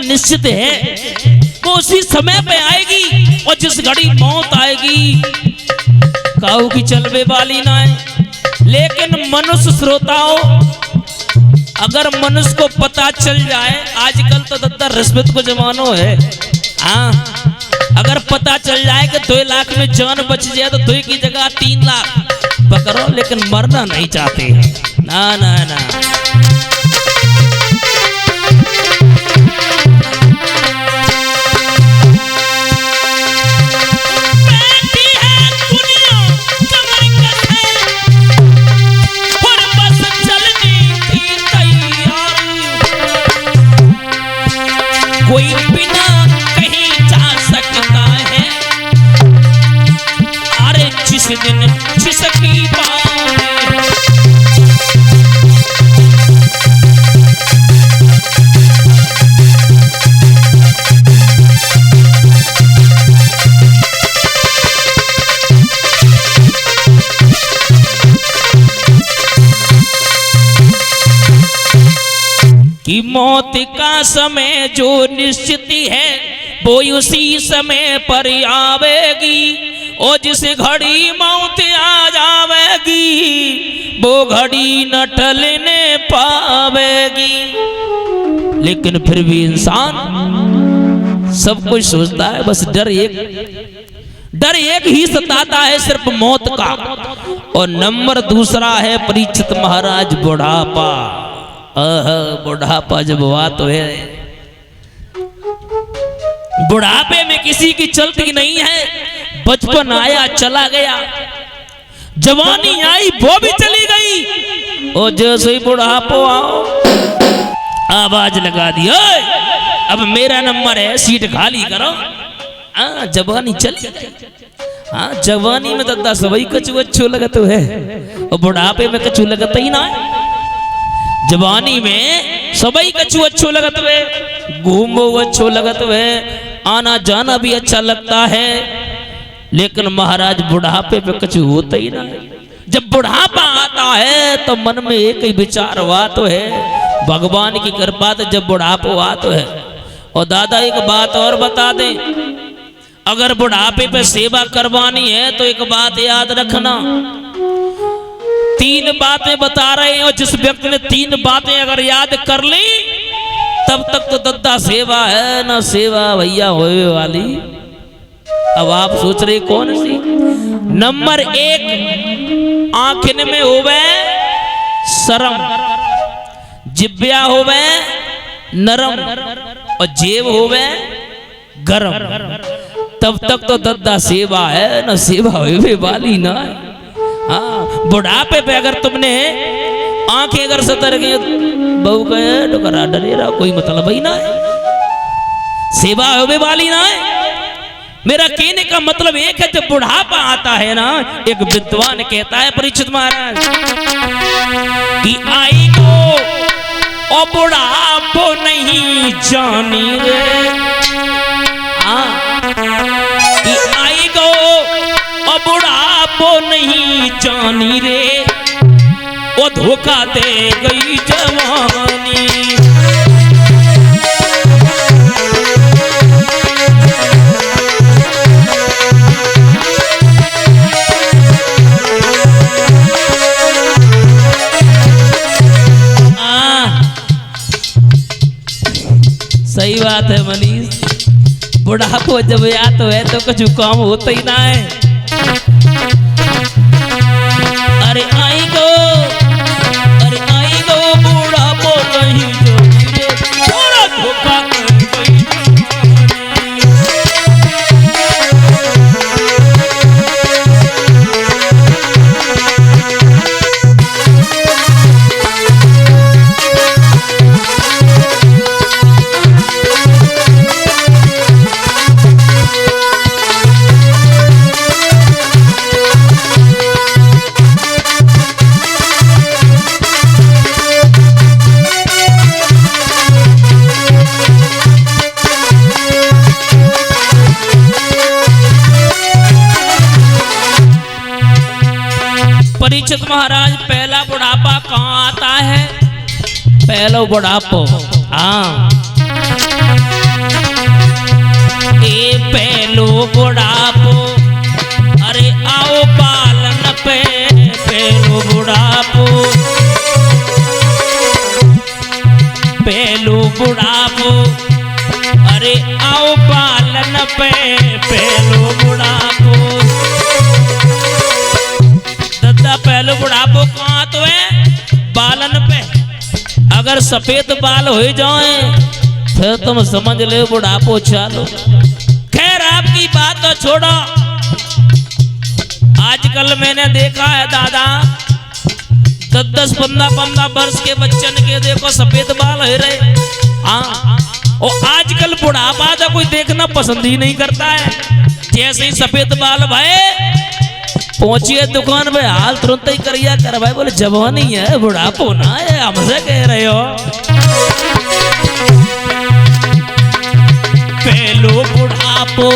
निश्चित है वो उसी समय पे आएगी, और जिस घड़ी मौत आएगी काऊ की चलवे वाली ना है। लेकिन मनुष्य श्रोताओं, अगर मनुष्य को पता चल जाए, आजकल तो दद्दा रिश्वत को जमानो है, हाँ, अगर पता चल जाए कि 2 लाख में जान बच जाए तो 2 की जगह 3 लाख पकड़ो, लेकिन मरना नहीं चाहते। ना ना ना, कोई बिना कहीं जा सकता है, अरे जिस दिन जिसकी बात कि मौत का समय जो निश्चित है वो उसी समय पर आवेगी, और जिस घड़ी मौत आ जावेगी वो घड़ी न टलने पावेगी। लेकिन फिर भी इंसान सब कुछ सोचता है, बस डर एक ही सताता है, सिर्फ मौत का। और नंबर दूसरा है परीक्षित महाराज बुढ़ापा। बुढ़ापा जब हुआ तो है, बुढ़ापे में किसी की चलती नहीं है। बचपन आया चला गया, जवानी आई वो भी चली गई, और जैसे ही बुढ़ापो आओ आवाज लगा दी, अब मेरा नंबर है, सीट खाली करो। जवानी चली गई। हाँ, जवानी में दद्दा सवई कछु अच्छो लगत है, और बुढ़ापे में कछु लगता ही ना है। जवानी में सबई कछु अच्छो लगत है, घूमो अच्छो लगत है, आना जाना भी अच्छा लगता है। लेकिन महाराज बुढ़ापे पे कछु होता ही ना है। जब बुढ़ापा आता है तो मन में एक ही विचार हुआ तो है, भगवान की कृपा से जब बुढ़ापा हुआ तो है। और दादा एक बात और बता दें, अगर बुढ़ापे पे सेवा करवानी है तो एक बात याद रखना, 3 बातें बता रहे हैं, और जिस व्यक्ति ने 3 बातें अगर याद कर ली तब तक तो दद्दा सेवा है ना सेवा भैया होए वाली। अब आप सोच रहे कौन सी? नंबर 1, आंखन में होवे शरम, जिब्या होवे नरम, और जेब होवे गरम। तब तक तो दद्दा सेवा है ना सेवा होवे वाली ना। हाँ, बुढ़ापे पे अगर तुमने आंखें अगर सतर गए, बहू कहे डोकरा डरेरा, कोई मतलब ही ना है, सेवा होवे वाली ना है। मेरा कहने का मतलब एक है, जब बुढ़ापा आता है ना, एक विद्वान कहता है परीक्षित महाराज कि आई को और बुढ़ापो नहीं जानी रे, कि आई को और बुढ़ापो नहीं जानी रे, वो धोखा दे गई जवानी। सही बात है मनीष, बुढ़ापो जब या तो है तो कुछ काम होता ही ना है। अरे आई गो बुढ़ापो नहीं जो थोड़ा धोखा कर गई। परीक्षित महाराज, पहला बुढ़ापा कहाँ आता है? पहला बुढ़ापो, हाँ, पहलो बुढ़ापो, अरे आओ पालन पे पहलो बुढ़ापो, पहलो बुढ़ापो, अरे आओ पालन पे पहलो बुढ़ापो। दादा पहलो बुढ़ापो कहाँ तो है? बालन पे। अगर सफेद बाल हो जाए फिर तुम समझ ले बुढ़ापो चालू। खैर आपकी बात तो छोड़ो, आजकल मैंने देखा है दादा 10-10, 15-15 वर्ष के बच्चन के देखो सफेद बाल हो रहे। हाँ, और आजकल बुढ़ापा तो कोई देखना पसंद ही नहीं करता है। जैसे ही सफेद बाल भाई पहुंचिए दुकान पे हाल तुरंत ही करिया कर भाई, बोले जवानी है बुढ़ापो ना है, हमसे कह रहे हो। पहलो बुढ़ापो,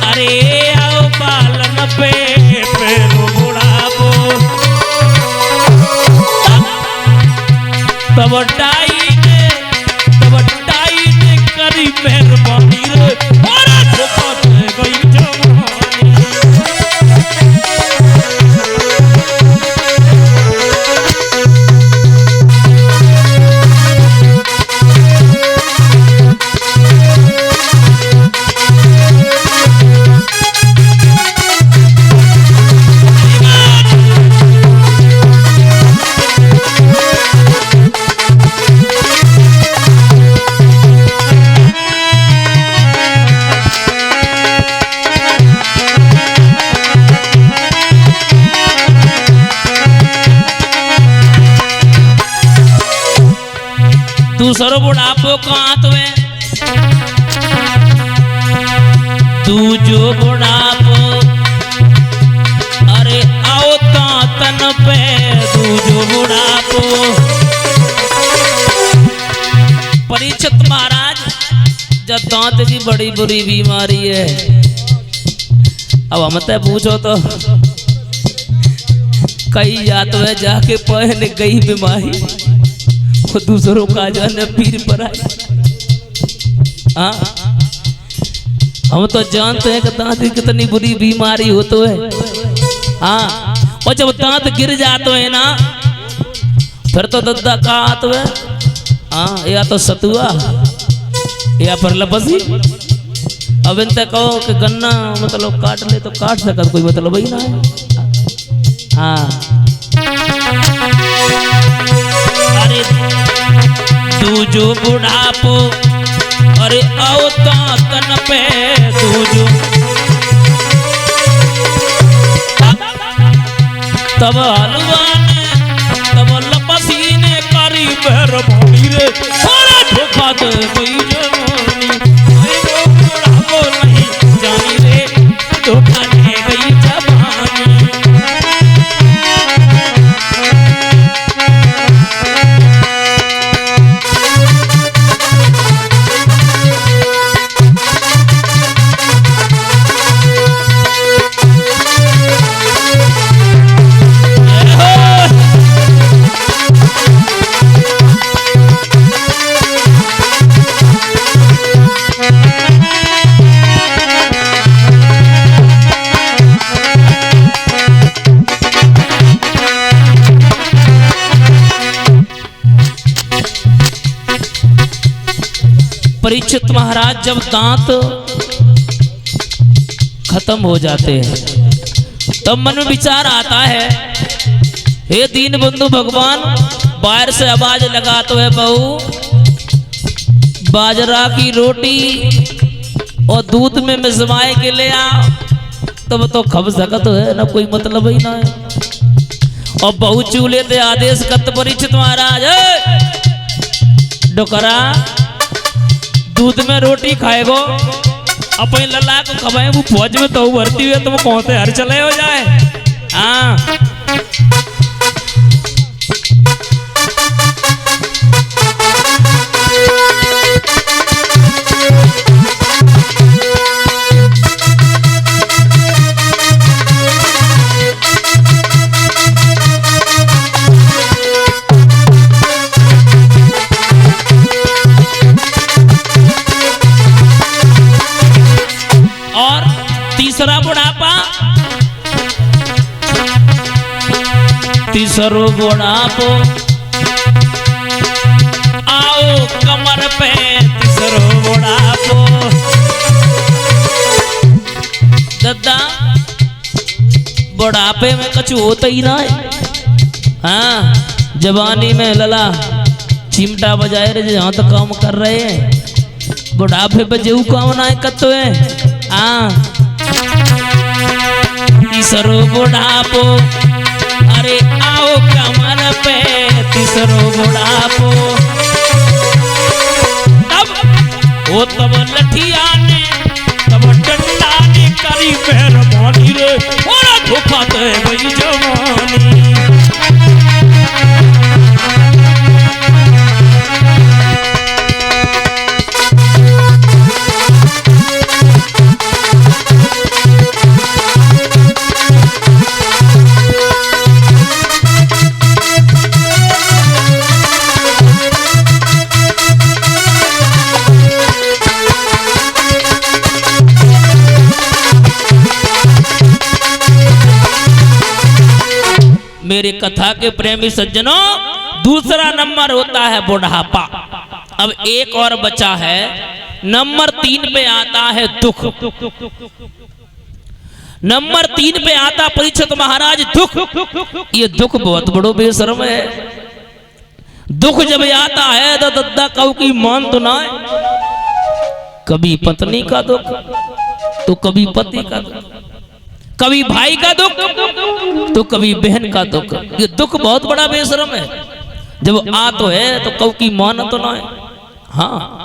अरे आओ पालन पे पहलो बुढ़ापो, तब टाई ने करी मेहरबानी रे, अरे धोखा दे गई जवानी। दूसरो बुढ़ापो कहाँ तो है? दूजो बुढ़ापो, अरे आओ तन पे दूजो बुढ़ापो। परीक्षित महाराज, जब दांत की बड़ी बुरी बीमारी है, अब हमसे पूछो तो कई जात है जाके पहले गई बीमारी, वो दूसरों का जाने पीर पर आए। हाँ, हम तो जानते हैं कि दांत की कितनी बुरी बीमारी हो तो है। हाँ, और जब दांत गिर जाते हैं ना फिर तो दद्दा का आते है। हाँ, या तो सतुआ या पर लपसी। अब इनते कहो कि गन्ना मतलब काट ले तो काट सकत, कोई मतलब ही ना है। हाँ, अरे दूजो बुढ़ापो, अरे आओ तन पे दूजो, तब हलवा ने तब लपसी ने करी मेहरबानी रे, अरे धोखा दे गई जवानी। अरे वो बुढ़ापो नहीं जानी रे, धोखा दे गई जवानी। परीक्षित महाराज, जब दांत खत्म हो जाते हैं तब मन में विचार आता है, हे दीन बंधु भगवान, बाहर से आवाज लगाते हुए बहू, बाजरा की रोटी और दूध में मिसवाए के ले आ, तब तो खब सकत है ना, कोई मतलब ही ना है। और बहू चूल्हे ते आदेश करत, परीक्षित महाराज डोकरा दूध में रोटी खाएगो, अपने लला को खवाए, वो फौज में तो भर्ती हुए तो वो कौन से हर चले हो जाए। हाँ, तीसरो बुढ़ापो, आओ कमर पे तीसरो बुढ़ापो। दद्दा बुढ़ापे में कुछ होता ही ना है। हाँ, जवानी में लला चिमटा बजाए रहे जहाँ तक काम कर रहे हैं, बुढ़ापे पे जेऊ काम ना करते हैं। हाँ, तीसरो बुढ़ापो, अरे आओ कमर पे तीसरो बुढ़ापो। तब वो तब लठिया ने तब डंडा ने करी मेहरबानी रे, बड़ा धोखा दे गई जवानी। मेरे कथा के प्रेमी सज्जनों, दूसरा नंबर होता है बुढ़ापा। अब एक और बचा है, नंबर 3 पे आता है दुख। नंबर 3 पे आता परीक्षित महाराज दुख। ये दुख बहुत बड़ो बेशर्म है। दुख जब आता है तो दद्दा कऊ की मान तो ना है। कभी पत्नी का दुख तो कभी पति का दुख, कभी भाई का दुख तो कभी बहन का दुख। ये दुख बहुत बड़ा बेशरम है। जब आ तो है तो कऊ की मान तो ना है। हाँ,